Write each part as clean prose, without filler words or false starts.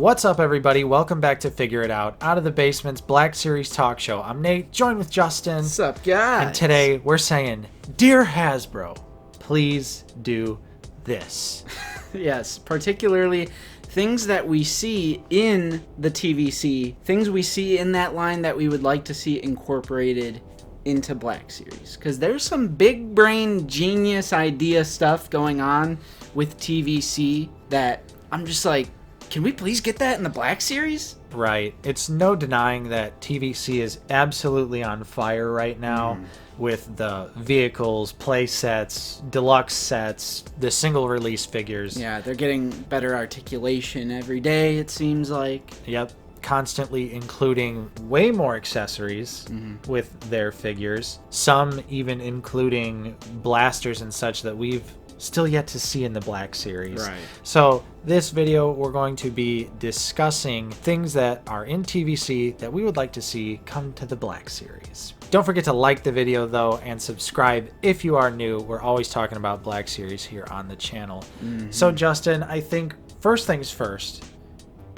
What's up, everybody? Welcome back to Figure It Out of the Basement's Black Series Talk Show. I'm Nate, joined with Justin. What's up, guys? And today we're saying, Dear Hasbro, please do this. Yes, particularly things that we see in the TVC, things we see in that line that we would like to see incorporated into Black Series. Because there's some big brain genius idea stuff going on with TVC that I'm just like, can we please get that in the Black Series? Right. It's no denying that TVC is absolutely on fire right now with the vehicles, play sets, deluxe sets, the single release figures. Yeah, they're getting better articulation every day, it seems like. Yep. Constantly including way more accessories with their figures. Some even including blasters and such that we've still yet to see in the Black Series. Right. So this video, we're going to be discussing things that are in TVC that we would like to see come to the Black Series. Don't forget to like the video though and subscribe if you are new. We're always talking about Black Series here on the channel. So Justin, I think first things first,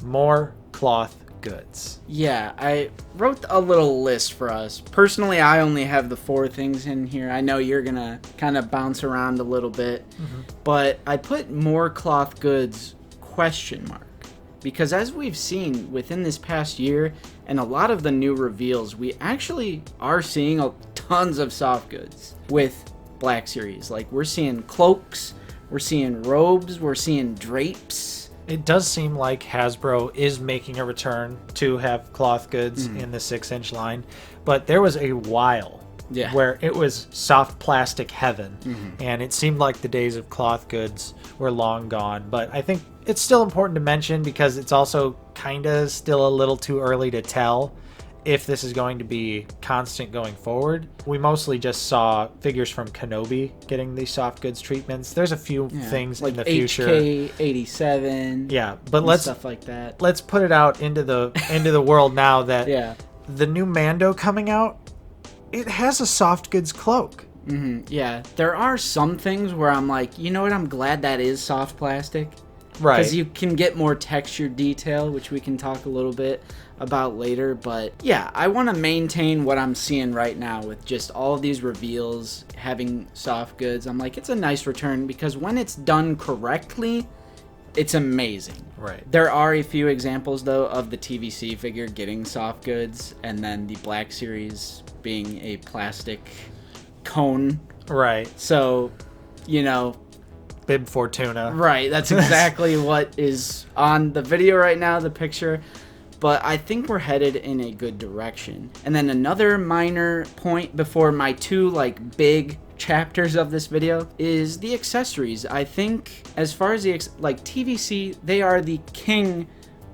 more cloth goods. Yeah, I wrote a little list for us. Personally, I only have the 4 things in here. I know you're gonna kind of bounce around a little bit, but I put more cloth goods ? Because as we've seen within this past year and a lot of the new reveals, we actually are seeing tons of soft goods with Black Series. Like, we're seeing cloaks, we're seeing robes, we're seeing drapes. It does seem like Hasbro is making a return to have cloth goods in the 6-inch line, but there was a while where it was soft plastic heaven, and it seemed like the days of cloth goods were long gone. But I think it's still important to mention because it's also kind of still a little too early to tell if this is going to be constant going forward. We mostly just saw figures from Kenobi getting these soft goods treatments. There's a few things like in the future. HK87. Yeah, but let's stuff like that. Let's put it out into the world now that the new Mando coming out, it has a soft goods cloak. Yeah, there are some things where I'm like, you know what? I'm glad that is soft plastic. Right. Because you can get more texture detail, which we can talk a little bit about later. But yeah, I want to maintain what I'm seeing right now with just all of these reveals having soft goods. I'm like, it's a nice return because when it's done correctly, it's amazing. Right. There are a few examples, though, of the TVC figure getting soft goods and then the Black Series being a plastic cone. Right. So, you know, Bib Fortuna. Right, that's exactly what is on the video right now, the picture. But I think we're headed in a good direction. And then another minor point before my 2 big chapters of this video is the accessories. I think as far as the TVC, they are the king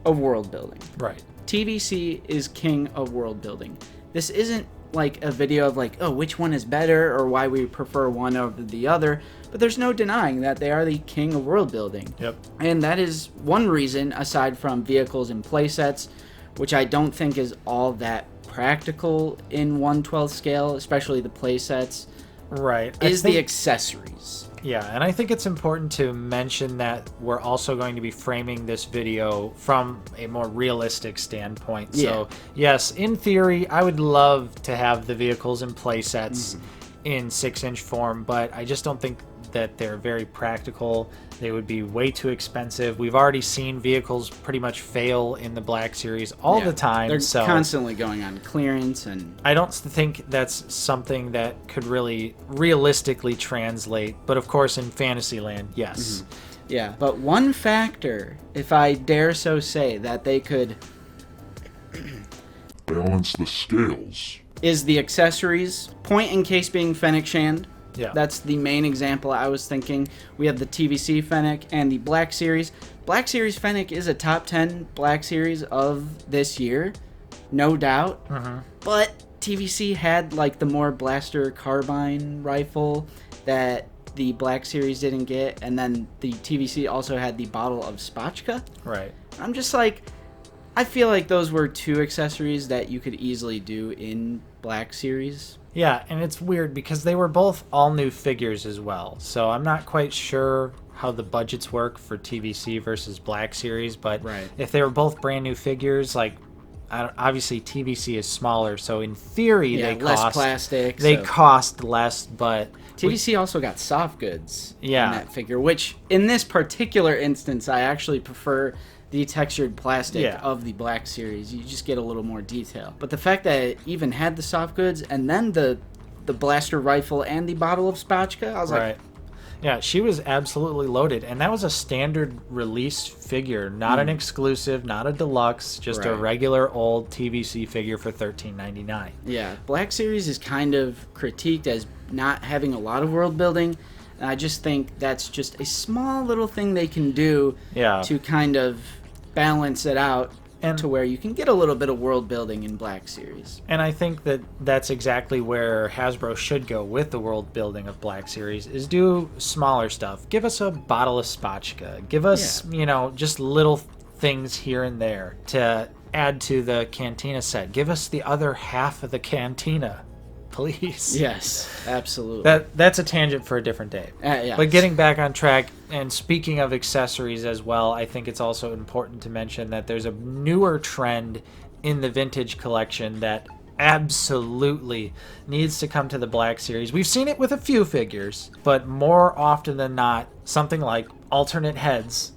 of world building. Right. TVC is king of world building. This isn't like a video of oh, which one is better or why we prefer one over the other, but there's no denying that they are the king of world building. Yep. And that is one reason, aside from vehicles and playsets, which I don't think is all that practical in 1/12 scale, especially the playsets. Right. Is the accessories. Yeah, and I think it's important to mention that we're also going to be framing this video from a more realistic standpoint. So, yes, in theory, I would love to have the vehicles and playsets in 6-inch form, but I just don't think that they're very practical. They would be way too expensive. We've already seen vehicles pretty much fail in the Black Series all the time. They're constantly going on clearance, and I don't think that's something that could really realistically translate. But of course, in Fantasyland, yes. Yeah, but one factor, if I dare so say, that they could balance the scales is the accessories. Point in case being Fennec Shand. Yeah. That's the main example I was thinking. We have the TVC Fennec and the Black Series. Black Series Fennec is a top 10 Black Series of this year, no doubt. But TVC had the more blaster carbine rifle that the Black Series didn't get, and then the TVC also had the bottle of Spotchka. Right. I'm just I feel like those were 2 accessories that you could easily do in Black Series. Yeah, and it's weird because they were both all new figures as well. So I'm not quite sure how the budgets work for TVC versus Black Series, but right. if they were both brand new figures, like obviously TVC is smaller, so in theory they less cost plastic. They cost less, but TVC also got soft goods in Yeah. that figure, which in this particular instance, I actually prefer the textured plastic of the Black Series. You just get a little more detail. But the fact that it even had the soft goods and then the blaster rifle and the bottle of spatchka, I was like, yeah, she was absolutely loaded, and that was a standard release figure, not an exclusive, not a deluxe, just a regular old TVC figure for $13.99. Yeah, Black Series is kind of critiqued as not having a lot of world building, and I just think that's just a small little thing they can do to kind of balance it out. And to where you can get a little bit of world building in Black Series. And I think that that's exactly where Hasbro should go with the world building of Black Series, is do smaller stuff. Give us a bottle of spatchka. Give us, just little things here and there to add to the Cantina set. Give us the other half of the Cantina, please. Yes, absolutely. That's a tangent for a different day. But getting back on track, and speaking of accessories as well, I think it's also important to mention that there's a newer trend in the vintage collection that absolutely needs to come to the Black Series. We've seen it with a few figures, but more often than not, something like alternate heads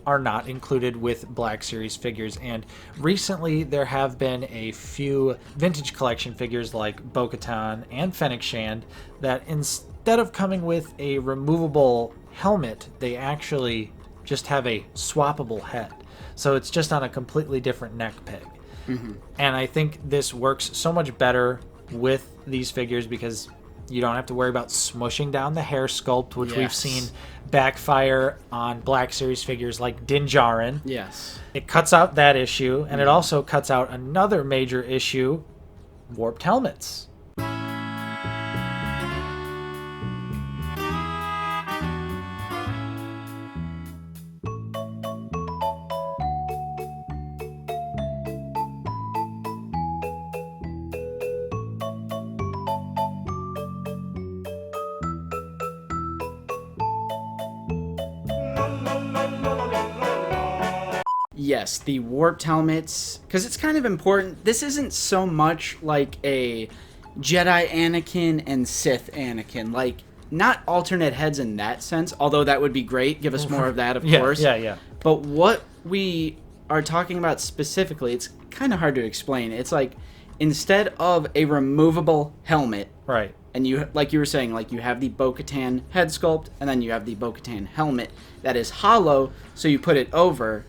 are not included with Black Series figures, and recently there have been a few vintage collection figures like Bo-Katan and Fennec Shand that instead of coming with a removable helmet, they actually just have a swappable head. So it's just on a completely different neck peg. And I think this works so much better with these figures because you don't have to worry about smushing down the hair sculpt, which we've seen backfire on Black Series figures like Din Djarin. Yes. It cuts out that issue, and it also cuts out another major issue, warped helmets. Yes, the warped helmets, because it's kind of important. This isn't so much like a Jedi Anakin and Sith Anakin, like not alternate heads in that sense, although that would be great. Give us more of that, of course. Yeah. But what we are talking about specifically, it's kind of hard to explain. It's like instead of a removable helmet, right? And you, like you were saying, like you have the Bo-Katan head sculpt, and then you have the Bo-Katan helmet that is hollow, so you put it over,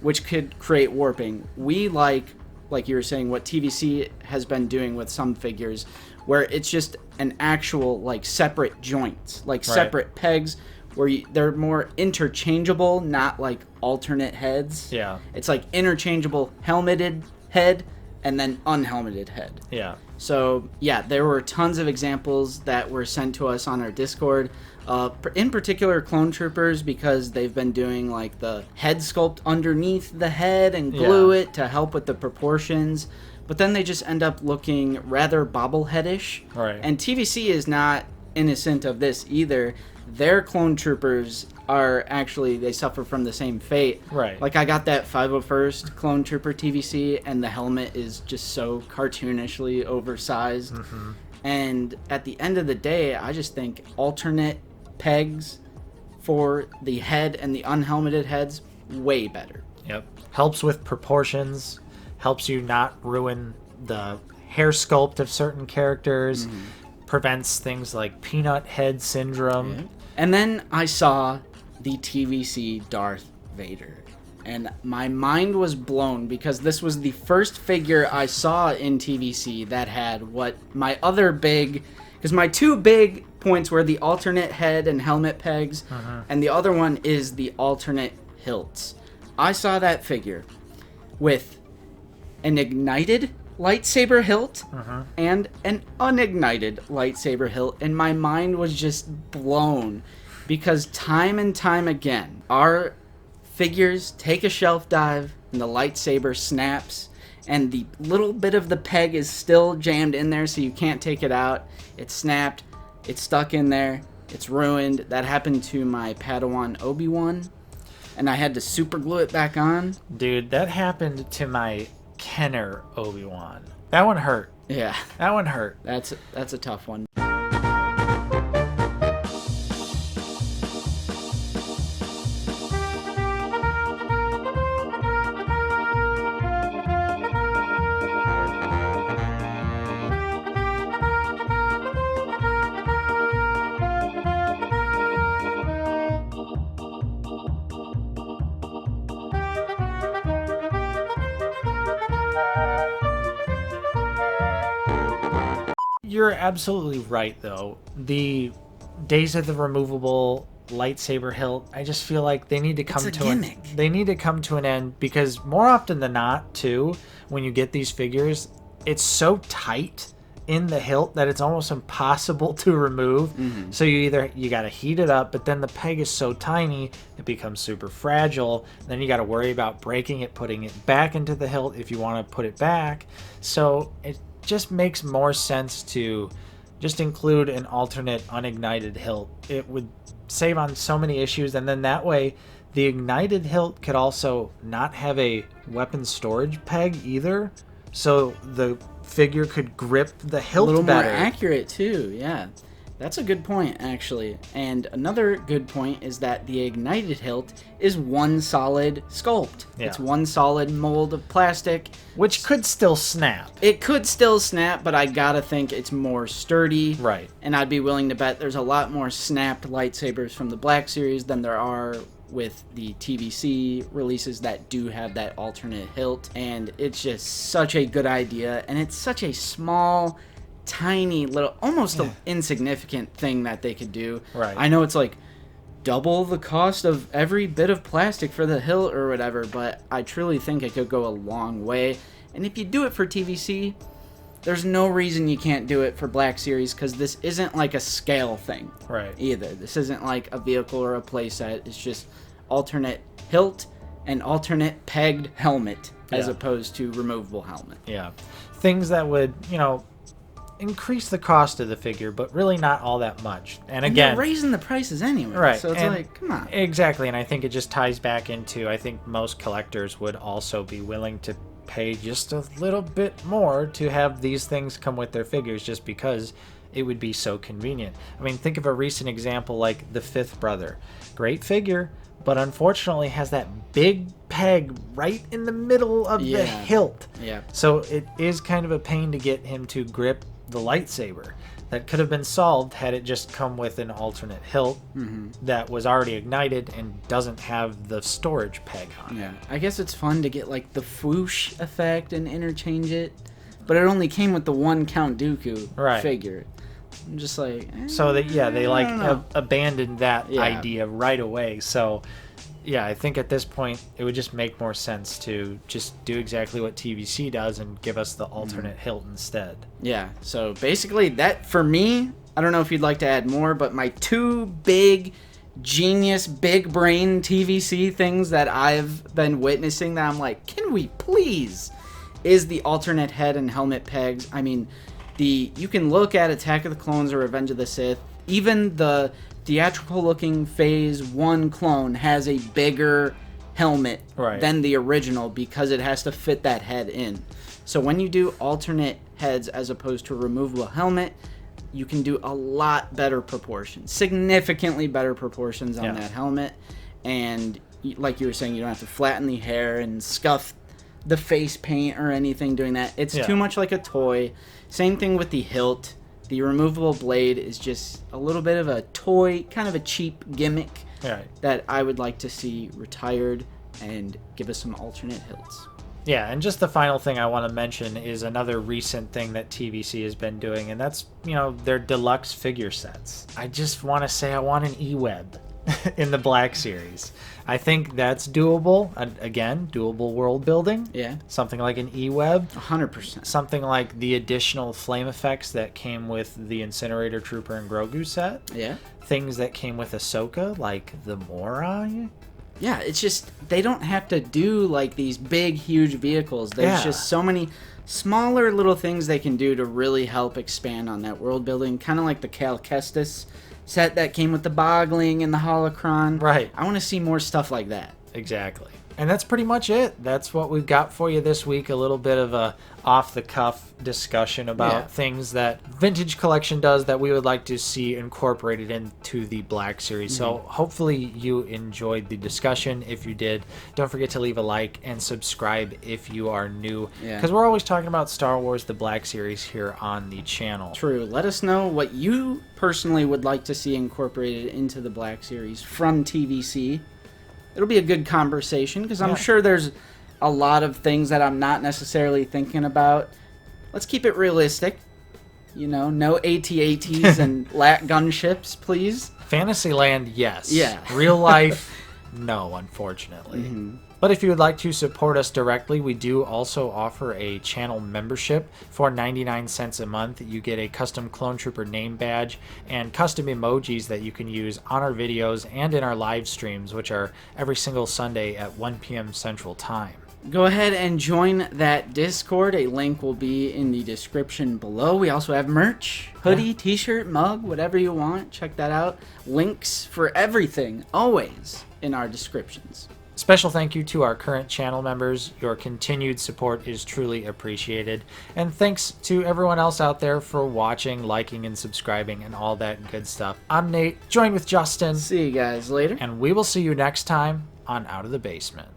which could create warping. We like you were saying, what TVC has been doing with some figures, where it's just an actual, like, separate joints, like separate pegs, where they're more interchangeable, not like alternate heads. Yeah. It's like interchangeable helmeted head and then unhelmeted head. Yeah. So, yeah, there were tons of examples that were sent to us on our Discord. In particular, Clone Troopers, because they've been doing, like, the head sculpt underneath the head and glue it to help with the proportions. But then they just end up looking rather bobbleheadish. Right. And TVC is not innocent of this either. Their Clone Troopers are actually, they suffer from the same fate. Right. Like, I got that 501st Clone Trooper TVC, and the helmet is just so cartoonishly oversized. Mm-hmm. And at the end of the day, I just think alternate pegs for the head and the unhelmeted heads, way better. Yep. Helps with proportions, helps you not ruin the hair sculpt of certain characters, prevents things like peanut head syndrome. Yeah. And then I saw the TVC Darth Vader, and my mind was blown because this was the first figure I saw in TVC that had what my other big, because my two big points were the alternate head and helmet pegs, and the other one is the alternate hilts. I saw that figure with an ignited lightsaber hilt and an unignited lightsaber hilt, and my mind was just blown because time and time again our figures take a shelf dive and the lightsaber snaps and the little bit of the peg is still jammed in there, so you can't take it out. It's snapped, it's stuck in there, It's ruined. That happened to my Padawan Obi-Wan, and I had to super glue it back on. Dude, that happened to my Kenner Obi-Wan. That one hurt. Yeah. That one hurt. That's a tough one. You're absolutely right, though. The Days of the Removable lightsaber hilt, I just feel like they need to come to an end, because more often than not, too, when you get these figures, it's so tight in the hilt that it's almost impossible to remove. Mm-hmm. So you got to heat it up, but then the peg is so tiny it becomes super fragile. Then you got to worry about breaking it, putting it back into the hilt if you want to put it back. So it just makes more sense to just include an alternate unignited hilt. It would save on so many issues, and then that way the ignited hilt could also not have a weapon storage peg either, so the figure could grip the hilt a little better. More accurate too. Yeah, that's a good point, actually. And another good point is that the ignited hilt is one solid sculpt. Yeah. It's one solid mold of plastic, which could still snap. It could still snap, but I gotta think it's more sturdy. Right. And I'd be willing to bet there's a lot more snapped lightsabers from the Black Series than there are with the TVC releases that do have that alternate hilt. And it's just such a good idea, and it's such a small, tiny little, almost an insignificant thing that they could do. Right. I know it's like double the cost of every bit of plastic for the hilt or whatever, but I truly think it could go a long way. And if you do it for TVC, there's no reason you can't do it for Black Series, because this isn't like a scale thing. Right. Either. This isn't like a vehicle or a playset. It's just alternate hilt and alternate pegged helmet as opposed to removable helmet. Yeah. Things that would, increase the cost of the figure, but really not all that much. And again, they're raising the prices anyway. Right. So it's like, come on. Exactly. And I think it just ties back into, I think most collectors would also be willing to pay just a little bit more to have these things come with their figures, just because it would be so convenient. I mean, think of a recent example like the Fifth Brother. Great figure, but unfortunately has that big peg right in the middle of the hilt. Yeah. So it is kind of a pain to get him to grip the lightsaber. That could have been solved had it just come with an alternate hilt that was already ignited and doesn't have the storage peg on it. Yeah, I guess it's fun to get like the whoosh effect and interchange it, but it only came with the one Count Dooku figure. I'm just like, so that they abandoned that idea right away. So yeah, I think at this point it would just make more sense to just do exactly what TVC does and give us the alternate hilt instead. Yeah, so basically that, for me, I don't know if you'd like to add more, but my two big genius, big brain TVC things that I've been witnessing that I'm like, can we please, is the alternate head and helmet pegs. I mean, you can look at Attack of the Clones or Revenge of the Sith, even the theatrical looking Phase 1 clone has a bigger helmet than the original, because it has to fit that head in. So when you do alternate heads as opposed to a removable helmet, you can do a lot better proportions, significantly better proportions on that helmet. And like you were saying, you don't have to flatten the hair and scuff the face paint or anything doing that. It's too much like a toy. Same thing with the hilt. The removable blade is just a little bit of a toy, kind of a cheap gimmick that I would like to see retired and give us some alternate hilts. Yeah, and just the final thing I want to mention is another recent thing that TVC has been doing, and that's, their deluxe figure sets. I just want to say I want an E-Web in the Black Series. I think that's doable. Again, doable world building. Yeah. Something like an E-Web. 100%. Something like the additional flame effects that came with the Incinerator Trooper and Grogu set. Yeah. Things that came with Ahsoka, like the Morai. Yeah, it's just, they don't have to do like these big, huge vehicles. There's just so many smaller little things they can do to really help expand on that world building. Kind of like the Cal Kestis set that came with the boggling and the holocron. Right. I want to see more stuff like that. Exactly. And that's pretty much it. That's what we've got for you this week. A little bit of a off-the-cuff discussion about things that Vintage Collection does that we would like to see incorporated into the Black Series. So hopefully you enjoyed the discussion. If you did, don't forget to leave a like and subscribe if you are new. Because we're always talking about Star Wars, the Black Series here on the channel. True. Let us know what you personally would like to see incorporated into the Black Series from TVC. It'll be a good conversation because I'm sure there's a lot of things that I'm not necessarily thinking about. Let's keep it realistic. You know, no AT-ATs and lat gunships, please. Fantasyland, yes. Yeah. Real life, no, unfortunately. But if you would like to support us directly, we do also offer a channel membership for 99 cents a month. You get a custom Clone Trooper name badge and custom emojis that you can use on our videos and in our live streams, which are every single Sunday at 1 p.m. Central Time. Go ahead and join that Discord. A link will be in the description below. We also have merch, hoodie, t-shirt, mug, whatever you want. Check that out. Links for everything, always in our descriptions. Special thank you to our current channel members. Your continued support is truly appreciated. And thanks to everyone else out there for watching, liking, and subscribing, and all that good stuff. I'm Nate, joined with Justin. See you guys later. And we will see you next time on Out of the Basement.